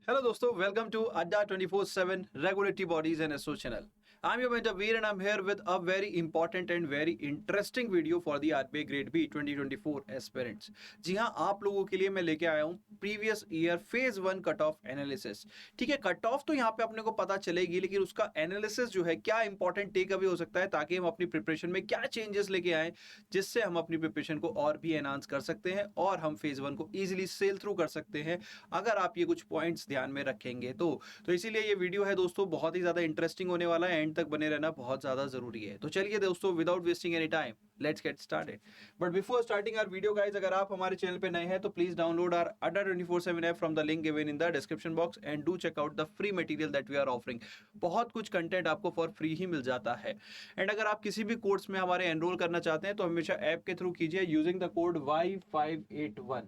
Hello दोस्तों, welcome to Adda 24/7 Regulatory Bodies and Association channel. I'm your mentor Veer and I'm here with a very important and very interesting video for the RBI Grade B 2024 aspirants. जी हाँ, आप लोगों के लिए मैं लेके आया हूँ previous year phase 1 cut off analysis. ठीक है, कट ऑफ तो यहाँ पे अपने को पता चलेगी, लेकिन उसका एनालिसिस जो है क्या इंपॉर्टेंट टेक अवे हो सकता है ताकि हम अपनी प्रिपरेशन में क्या चेंजेस लेके आए जिससे हम अपनी प्रिपरेशन को और भी एनहांस कर सकते हैं और हम फेज 1 को इजीली सेल थ्रू कर सकते हैं अगर आप ये कुछ पॉइंट्स ध्यान में रखेंगे तो इसीलिए ये वीडियो है दोस्तों, बहुत ही ज्यादा इंटरेस्टिंग होने वाला है। एंड तक बने रहना बहुत ज्यादा जरूरी है। तो चलिए दोस्तों, without wasting any time let's get started. But before starting our video guys, अगर आप हमारे चैनल पे नए हैं तो please download our Adda 24/7 app from the link given in the description box and do check out the free material that we are offering. बहुत कुछ content आपको फॉर फ्री ही मिल जाता है। एंड अगर आप किसी भी कोर्स में हमारे एनरोल करना चाहते हैं तो हमेशा ऐप के थ्रू कीजिए यूजिंग द कोड Y581।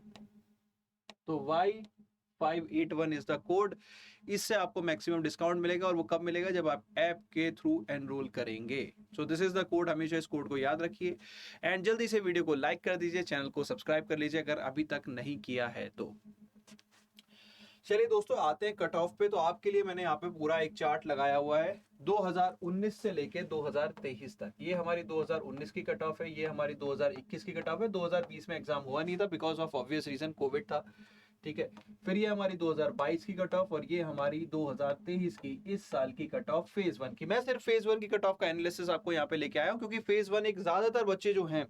तो Y581 इज द कोड। इससे आपको मैक्सिमम डिस्काउंट मिलेगा और वो कब मिलेगा? जब आप ऐप के थ्रू एनरोल करेंगे। So this is the code, हमेशा इस कोड को याद रखिए। एंड जल्दी से वीडियो को लाइक कर दीजिए, चैनल को सब्सक्राइब कर लीजिए अगर अभी तक नहीं किया है तो। चलिए दोस्तों, आते हैं कट ऑफ पे। तो आपके लिए मैंने यहाँ पे पूरा एक चार्ट लगाया हुआ है 2019 से लेके 2023 तक। ये हमारी 2019 की कट ऑफ है, ये हमारी 2021 की कट ऑफ है। 2020 में एग्जाम हुआ नहीं था because of obvious reason, Covid था। ठीक है, फिर ये हमारी 2022 की कट ऑफ और ये हमारी 2023 की इस साल की कट ऑफ फेज 1 की। मैं सिर्फ फेज 1 की कट ऑफ का एनालिसिस आपको यहाँ पे लेके आया हूँ क्योंकि फेज 1 एक ज्यादातर बच्चे जो हैं,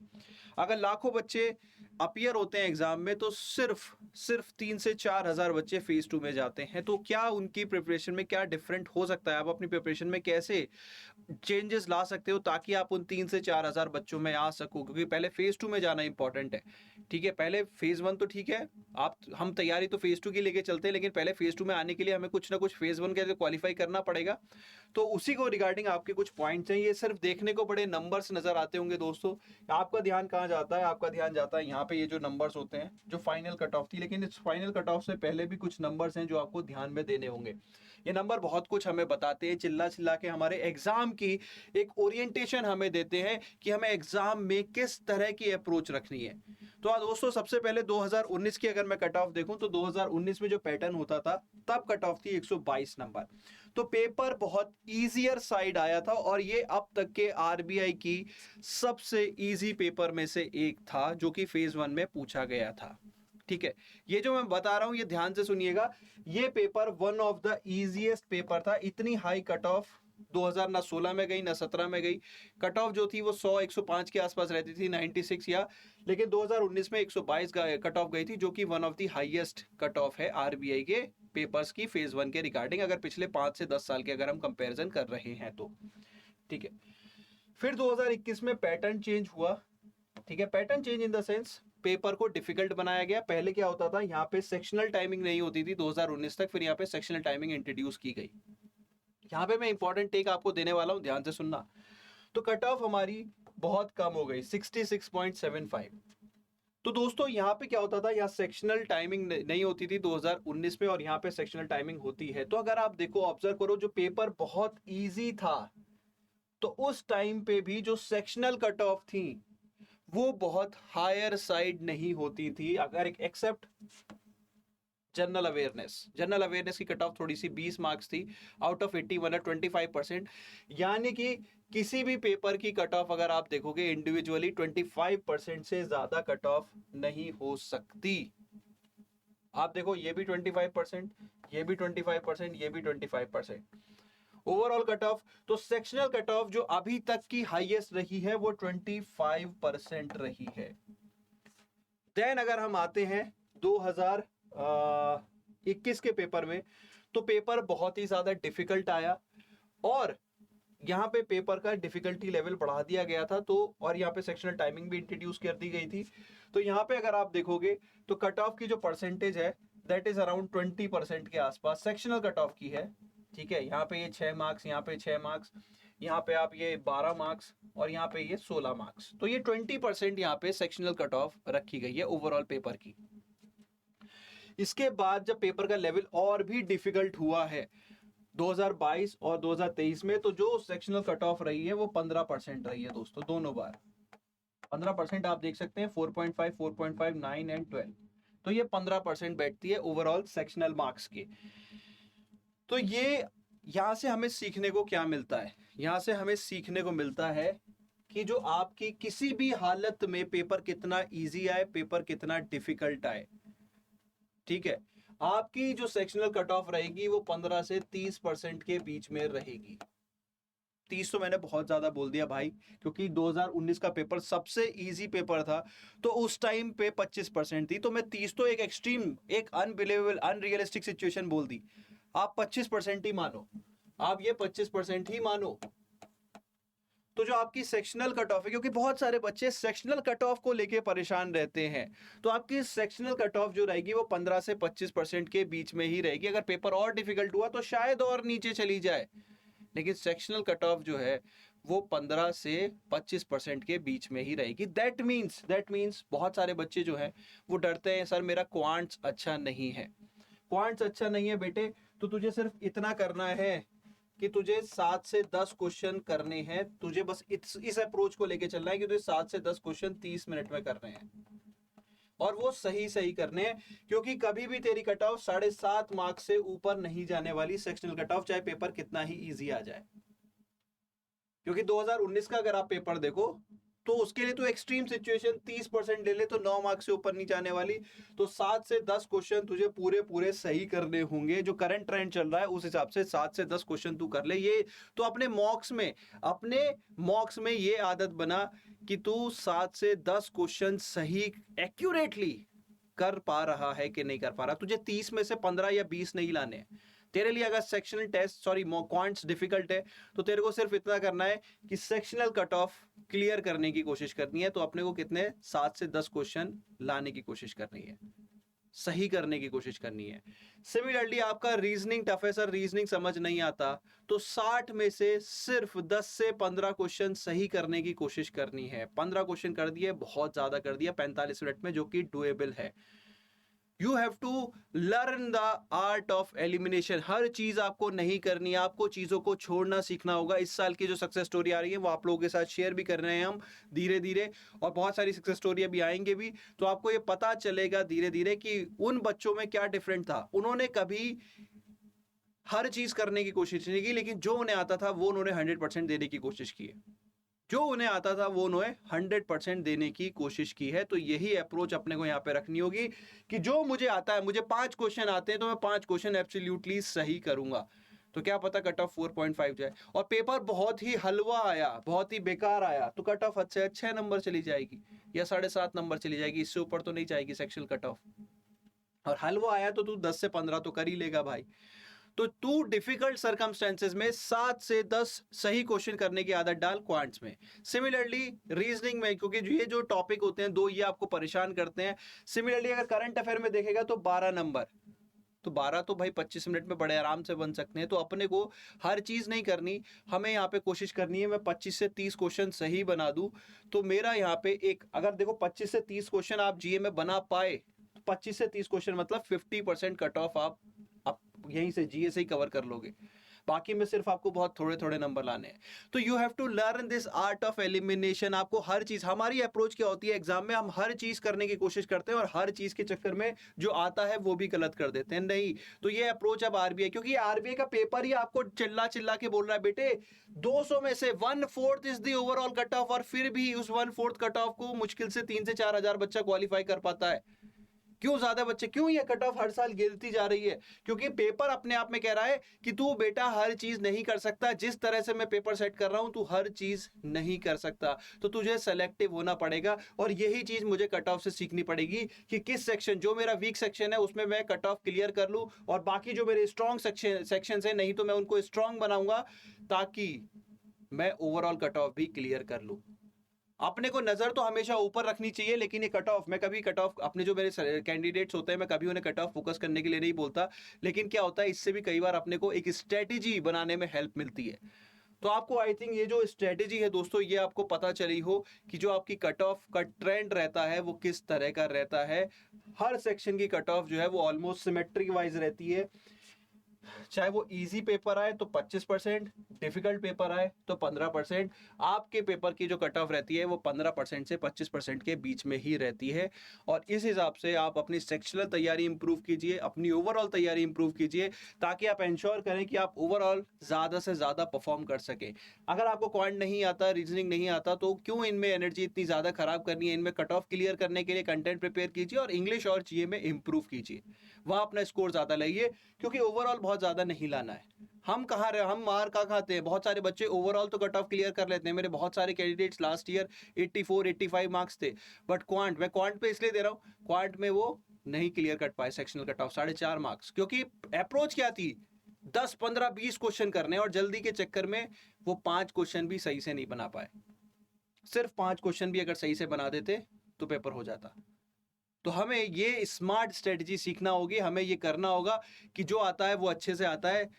अगर लाखों बच्चे अपीयर होते हैं एग्जाम में तो सिर्फ 3 से 4 हजार बच्चे फेज 2 में जाते हैं। तो क्या उनकी प्रिपरेशन में क्या डिफरेंट हो सकता है, आप अपनी प्रिपरेशन में कैसे चेंजेस ला सकते हो ताकि आप उन 3 से 4 हजार बच्चों में आ सको? क्योंकि पहले फेज 2 में जाना इंपॉर्टेंट है। ठीक है, पहले फेज 1 तो ठीक है, हम तैयारी तो फेज 2 की लेके चलते हैं, लेकिन पहले फेज 2 में आने के लिए हमें कुछ ना कुछ फेज 1 के लिए क्वालिफाई करना पड़ेगा। तो उसी को रिगार्डिंग आपके कुछ पॉइंट्स हैं। ये सिर्फ देखने को बड़े नंबर्स नजर आते होंगे दोस्तों, आपका ध्यान कहाँ जाता है? आपका ध्यान जाता है यहाँ पे, ये जो नंबर्स होते हैं जो फाइनल कट ऑफ थी। लेकिन इस फाइनल कट ऑफ से पहले भी कुछ नंबर्स हैं जो आपको ध्यान में देने होंगे। ये नंबर बहुत कुछ हमें बताते हैं, चिल्ला चिल्ला के हमारे एग्जाम की एक ओरिएंटेशन हमें देते हैं कि हमें एग्जाम में किस तरह की अप्रोच रखनी है। तो दोस्तों, सबसे पहले 2019 की अगर मैं कट ऑफ देखूं तो 2019 में जो पैटर्न होता था तब कट ऑफ थी 122 नंबर। तो पेपर बहुत इजियर साइड आया था और ये अब तक के आरबीआई की सबसे इजी पेपर में से एक था जो कि फेज 1 में पूछा गया था। ठीक है, ये जो मैं बता रहा हूं ये ध्यान से सुनिएगा। ये paper one of the easiest paper था। इतनी हाई कट ऑफ 2000 ना 16 में गई ना 17 में गई। कट ऑफ जो थी वो 100 105 के आसपास रहती थी, 96 या, लेकिन 2019 में 122 कट ऑफ गई थी जो कि one of the highest cut off है आरबीआई के पेपर्स की फेज 1 के रिगार्डिंग, अगर पिछले 5 से 10 साल के अगर हम कंपैरिजन कर रहे हैं तो। ठीक है, फिर 2021 में पैटर्न चेंज हुआ। ठीक है, pattern change in the sense paper को डिफिकल्ट बनाया गया। पहले क्या होता था, यहाँ पे सेक्शनल टाइमिंग नहीं होती थी 2019 तक, फिर यहाँ पे सेक्शनल टाइमिंग इंट्रोड्यूस की गई। यहाँ पे मैं इंपॉर्टेंट टेक आपको देने वाला हूं, ध्यान से सुनना। तो कट ऑफ हमारी बहुत कम हो गई, 66.75। तो दोस्तों यहाँ पे क्या होता था, यहाँ सेक्शनल टाइमिंग नहीं होती थी 2019 में और यहाँ पे सेक्शनल टाइमिंग होती है। तो अगर आप देखो, ऑब्जर्व करो, जो पेपर बहुत इजी था तो उस टाइम पे भी जो सेक्शनल कट ऑफ थी वो बहुत हायर साइड नहीं होती थी, अगर एक्सेप्ट जनरल अवेयरनेस की कट ऑफ थोड़ी सी 20 मार्क्स थी आउट ऑफ 81 है, 25%। यानी कि किसी भी पेपर की कट ऑफ अगर आप देखोगे इंडिविजुअली 25% से ज्यादा कट ऑफ नहीं हो सकती। आप देखो, ये भी 25%, ये भी 25%, ये भी 25%। ओवरऑल कट ऑफ, तो सेक्शनल कट ऑफ जो अभी तक की हाईएस्ट रही है वो 25% रही है। देन अगर हम आते हैं 2021 के पेपर में, तो पेपर बहुत ही ज्यादा डिफिकल्ट आया और यहां पे पेपर का डिफिकल्टी लेवल बढ़ा दिया गया था। तो और यहां पे सेक्शनल टाइमिंग भी इंट्रोड्यूस कर दी गई थी। तो यहां पे अगर आप देखोगे तो कट ऑफ की जो परसेंटेज है दैट इज अराउंड 20% के आसपास सेक्शनल कट ऑफ की है। ठीक है, यहाँ पे ये 6 मार्क्स, यहाँ पे 6 मार्क्स, यहाँ पे आप ये 12 मार्क्स और यहाँ पे ये 16 मार्क्स। तो ये 20% यहाँ पे सेक्शनल कट ऑफ रखी गई है ओवरऑल पेपर की। इसके बाद जब पेपर का लेवल और भी डिफिकल्ट हुआ है 2022 और 2023 में, तो जो सेक्शनल कट ऑफ रही है वो 15% रही है दोस्तों, दोनों बार 15% आप देख सकते हैं, 4.5, 4.5, 9 एंड 12। तो ये 15% बैठती है ओवरऑल सेक्शनल मार्क्स के। तो ये यहाँ से हमें सीखने को क्या मिलता है? यहाँ से हमें सीखने को मिलता है कि जो आपकी किसी भी हालत में पेपर कितना इजी आए, पेपर कितना डिफिकल्ट आए, ठीक है, आपकी जो सेक्शनल कट ऑफ रहेगी वो 15 से 30% के बीच में रहेगी। 30 तो मैंने बहुत ज्यादा बोल दिया भाई, क्योंकि 2019 का पेपर सबसे इजी पेपर था, तो उस टाइम पे 25% थी, तो मैं 30 तो एक एक्सट्रीम, एक अनबिलीवेबल, अनरियलिस्टिक सिचुएशन बोल दी। आप 25% ही मानो, आप ये 25% ही मानो। तो जो आपकी सेक्शनल कट ऑफ है, क्योंकि बहुत सारे बच्चे सेक्शनल कट ऑफ को लेके परेशान रहते हैं, तो आपकी सेक्शनल कट ऑफ जो रहेगी वो 15 से 25% के बीच में ही रहेगी। अगर पेपर और डिफिकल्ट हुआ तो शायद और नीचे चली जाए, लेकिन सेक्शनल कट ऑफ जो है वो 15 से 25% के बीच में ही रहेगी। दैट मीन्स बहुत सारे बच्चे जो हैं वो डरते हैं, सर मेरा क्वांट्स अच्छा नहीं है। क्वांट्स अच्छा नहीं है बेटे, तो तुझे सिर्फ इतना करना है कि तुझे 7 से 10 क्वेश्चन करने हैं। तुझे बस इस अप्रोच को लेके चलना है कि तुझे 7 से 10 क्वेश्चन 30 मिनट में करने हैं, और वो सही सही करने हैं, क्योंकि कभी भी तेरी कट ऑफ 7.5 मार्क्स से ऊपर नहीं जाने वाली सेक्शनल कट ऑफ, चाहे पेपर कितना ही इजी आ जाए। क्योंकि 2019 का अगर आप पेपर देखो तो उसके लिए तो एक्सट्रीम सिचुएशन 30% ले ले तो 9 मार्क्स से ऊपर नहीं जाने वाली। तो 7 से 10 क्वेश्चन तुझे पूरे पूरे सही करने होंगे। जो करंट ट्रेंड चल रहा है उस हिसाब से 7 से 10 क्वेश्चन तू कर ले। ये तो अपने मॉक्स में ये आदत बना कि तू 7 से 10 क्वेश्चन सही एक्यूरेटली कर पा रहा है कि नहीं कर पा रहा। तुझे 30 में से 15 या 20 नहीं लाने। तेरे लिए अगर सेक्शनल टेस्ट क्वांट्स डिफिकल्ट है तो तेरे को सिर्फ इतना करना है कि सेक्शनल कट ऑफ क्लियर करने की कोशिश करनी है। तो अपने को कितने 7 से 10 क्वेश्चन लाने की कोशिश करनी है, सही करने की कोशिश करनी है। सिमिलरली आपका रीजनिंग टफ है, सर रीजनिंग समझ नहीं आता, तो 60 में से सिर्फ 10 से 15 क्वेश्चन सही करने की कोशिश करनी है। 15 क्वेश्चन कर दिए, बहुत ज्यादा कर दिया 45 मिनट में, जो कि डुएबल है। You have to learn the art of elimination. हर चीज आपको नहीं करनी, आपको चीजों को छोड़ना सीखना होगा। इस साल की जो सक्सेस स्टोरी आ रही है वो आप लोगों के साथ शेयर भी कर रहे हैं हम धीरे धीरे, और बहुत सारी सक्सेस स्टोरी अभी आएंगे भी, तो आपको ये पता चलेगा धीरे धीरे कि उन बच्चों में क्या डिफरेंट था। उन्होंने कभी हर चीज करने की कोशिश नहीं की, लेकिन जो उन्हें आता था वो उन्होंने 100% देने की कोशिश की है। जो उन्हें आता था वो उन्हें 100% देने की कोशिश की है। तो यही अप्रोच अपने को यहाँ पे रखनी होगी कि जो मुझे आता है, मुझे 5 क्वेश्चन आते हैं तो मैं 5 क्वेश्चन एब्सोल्युटली सही करूंगा। तो क्या पता कट ऑफ 4.5 जाए, और पेपर बहुत ही हलवा आया, बहुत ही बेकार आया, तो कट ऑफ अच्छे 6 नंबर चली जाएगी या 7.5 नंबर चली जाएगी, इससे ऊपर तो नहीं जाएगी सेक्शनल कट ऑफ। और हलवा आया तो तू 10 से 15 तो कर ही लेगा भाई। तो तू डिफिकल्ट सर्कमस्टेंसेस में 7 से 10 सही क्वेश्चन करने की आदत डाल क्वांट्स में। सिमिलरली रीजनिंग में, क्योंकि ये जो टॉपिक होते हैं दो, ये आपको परेशान करते हैं। सिमिलरली अगर करंट अफेयर में देखेगा तो 12 नंबर, तो 12 तो भाई 25 मिनट में बड़े आराम से बन सकते हैं। तो अपने को हर चीज नहीं करनी, हमें यहाँ पे कोशिश करनी है मैं 25 से 30 क्वेश्चन सही बना दूं। तो मेरा यहाँ पे एक, अगर देखो 25 से 30 क्वेश्चन आप जीए में बना पाए, तो 25 से 30 क्वेश्चन मतलब 50% कट ऑफ आप यहीं से जीए से ही कवर कर लोगे। बाकी में सिर्फ आपको बहुत थोड़े थोड़े नंबर लाने हैं। तो you have to learn this art of elimination. आपको हर चीज, हमारी अप्रोच क्या होती है एग्जाम में, हम हर चीज करने की कोशिश करते हैं और हर चीज के चक्कर में जो आता है वो भी गलत कर देते हैं। नहीं, तो ये अप्रोच अब आरबीआई, क्योंकि आरबीआई का पेपर ही आपको चिल्ला चिल्ला के बोल रहा है बेटे 200 में से 1/4 is the overall cut off, और फिर भी उस 1/4 कट ऑफ को मुश्किल से 3 से 4 हजार बच्चा क्वालिफाई कर पाता है। क्यों ज्यादा बच्चे, क्यों ये कट ऑफ हर साल गिरती जा रही है? क्योंकि पेपर अपने आप में कह रहा है कि तू बेटा हर चीज नहीं कर सकता, जिस तरह से मैं पेपर सेट कर रहा हूं तू हर चीज नहीं कर सकता, तो तुझे सेलेक्टिव होना पड़ेगा। और यही चीज मुझे कट ऑफ से सीखनी पड़ेगी कि किस सेक्शन, जो मेरा वीक सेक्शन है उसमें मैं कट ऑफ क्लियर कर लूं, और बाकी जो मेरे स्ट्रॉन्ग सेक्शन है नहीं तो मैं उनको स्ट्रॉन्ग बनाऊंगा, ताकि मैं ओवरऑल कट ऑफ भी क्लियर कर लूं। अपने को नजर तो हमेशा ऊपर रखनी चाहिए, लेकिन ये कट ऑफ, मैं कभी कट ऑफ, अपने जो मेरे कैंडिडेट्स होते हैं मैं कभी उन्हें कट ऑफ फोकस करने के लिए नहीं बोलता, लेकिन क्या होता है इससे भी कई बार अपने को एक स्ट्रेटेजी बनाने में हेल्प मिलती है। तो आपको आई थिंक ये जो स्ट्रेटेजी है दोस्तों, ये आपको पता चली हो कि जो आपकी कट ऑफ का ट्रेंड रहता है वो किस तरह का रहता है। हर सेक्शन की कट ऑफ जो है वो ऑलमोस्ट सिमेट्रिक वाइज रहती है। चाहे वो इजी पेपर आए तो 25%, डिफिकल्ट पेपर आए तो 15%। आपके पेपर की जो कट ऑफ रहती है वो 15% से 25% के बीच में ही रहती है। और इस हिसाब से आप अपनी सेक्शनल तैयारी इंप्रूव कीजिए, अपनी ओवरऑल तैयारी इंप्रूव कीजिए, ताकि आप इंश्योर करें कि आप ओवरऑल ज़्यादा से ज़्यादा परफॉर्म कर सकें। अगर आपको क्वांट नहीं आता, रीजनिंग नहीं आता, तो क्यों इनमें एनर्जी इतनी ज़्यादा खराब करनी है? इनमें कट ऑफ क्लियर करने के लिए कंटेंट प्रिपेयर कीजिए और इंग्लिश और जीए में इंप्रूव कीजिए, वहाँ अपना स्कोर ज़्यादा लाइए, क्योंकि ओवरऑल बहुत ज़्यादा नहीं लाना है। हम कहाँ रहे, हम मार कहाँ खाते हैं? बहुत सारे बच्चे ओवरऑल तो कट ऑफ क्लियर कर लेते हैं। मेरे बहुत सारे कैंडिडेट्स लास्ट ईयर 84 85 मार्क्स थे, बट क्वांट, मैं क्वांट पे इसलिए दे रहा हूँ, क्वांट में वो नहीं क्लियर कर पाए सेक्शनल कट ऑफ 4.5 मार्क्स, क्योंकि अप्रोच क्या थी, 10 15 20 क्वेश्चन करने, और जल्दी के चक्कर में वो 5 क्वेश्चन भी सही से नहीं बना पाए। सिर्फ 5 क्वेश्चन भी अगर सही से बना देते तो पेपर हो जाता। तो हमें ये स्मार्ट स्ट्रेटजी सीखना होगी, हमें ये करना होगा कि जो आता है वो अच्छे से आता है।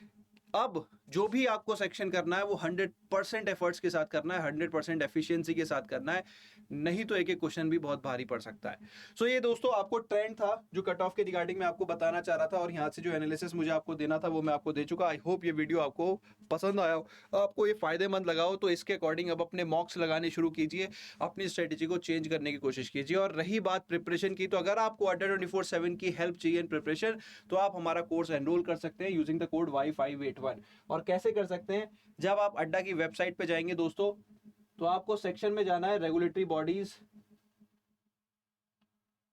अब जो भी आपको सेक्शन करना है वो 100% एफर्ट्स के साथ करना है, 100% एफिशिएंसी के साथ करना है, नहीं तो एक एक क्वेश्चन भी बहुत भारी पड़ सकता है। सो ये दोस्तों आपको ट्रेंड था जो कट ऑफ के रिगार्डिंग में आपको बताना चाह रहा था, और यहाँ से जो एनालिसिस मुझे आपको देना था वो मैं आपको दे चुका। आई होप ये वीडियो आपको पसंद आया हो, आपको ये फायदेमंद लगा हो, तो इसके अकॉर्डिंग अब अपने मॉक्स लगाने शुरू कीजिए, अपनी स्ट्रेटेजी को चेंज करने की कोशिश कीजिए। और रही बात प्रिपरेशन की, तो अगर आपको अड्डा 24/7 की हेल्प चाहिए इन प्रिपरेशन, तो आप हमारा कोर्स एनरोल कर सकते हैं यूजिंग द कोड Y581। और कैसे कर सकते हैं? जब आप अड्डा की वेबसाइट पे जाएंगे दोस्तों, तो आपको सेक्शन में जाना है regulatory bodies,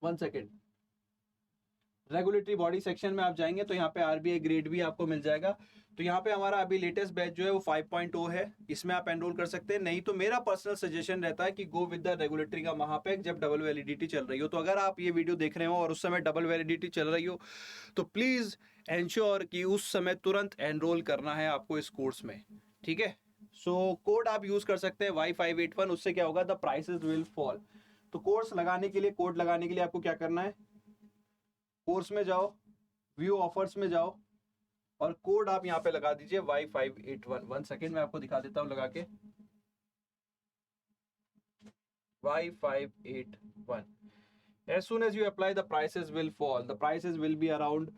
1 second, regulatory body section में आप जाएंगे तो यहाँ पे आरबीआई ग्रेड भी आपको मिल जाएगा। तो यहाँ पे हमारा अभी लेटेस्ट बैच जो है वो 5.0 है, इसमें आप एनरोल कर सकते हैं। नहीं तो मेरा पर्सनल सजेशन रहता है कि गो विद द रेगुलेटरी का महापैक जब डबल वैलिडिटी चल रही हो। तो अगर आप ये वीडियो देख रहे हो और उस समय डबल वैलिडिटी चल रही हो, तो प्लीज एंश्योर कि उस समय तुरंत एनरोल करना है आपको इस कोर्स में, ठीक है? सो कोड आप यूज कर सकते हैं Y581, उससे क्या होगा, द प्राइसेस विल फॉल। तो कोर्स लगाने के लिए, कोड लगाने के लिए आपको क्या करना है, कोर्स में जाओ, व्यू ऑफर्स में जाओ, और कोड आप यहाँ पे लगा दीजिए Y581। 1 सेकेंड मैं आपको दिखा देता हूँ लगा के, Y581। As soon as you apply, the prices will fall. The prices will be around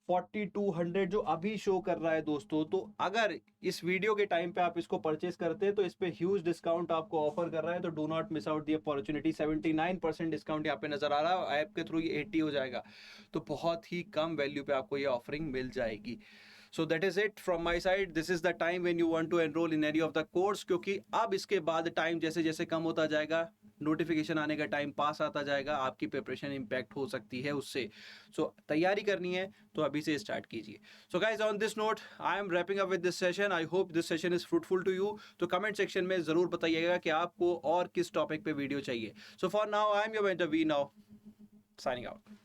4200 जो अभी शो कर रहा है दोस्तों। तो अगर इस वीडियो के टाइम पे आप इसको परचेस करते हैं तो इस पे ह्यूज डिस्काउंट आपको ऑफर कर रहा है। तो do not miss out the opportunity. 79% discount यहाँ पे नजर आ रहा है, ऐप के थ्रू ये 80 हो जाएगा। तो बहुत ही कम वैल्यू पे आपको ये ऑफरिंग मिल जाएगी। So that is it from my side. This is the time when you want to enrol in any of the course, क्योंकि अब इसके बाद टाइम जैसे जैसे कम होता जाएगा, नोटिफिकेशन आने का टाइम पास आता जाएगा, आपकी प्रिपरेशन इंपैक्ट हो सकती है उससे। सो तैयारी करनी है तो अभी से स्टार्ट कीजिए। So guys, on this note I am wrapping up with this session. I hope this session is fruitful to you. तो कमेंट सेक्शन में जरूर बताइएगा कि आपको और किस टॉपिक पे वीडियो चाहिए। So for now I am your mentor वी नाउ, साइनिंग आउट।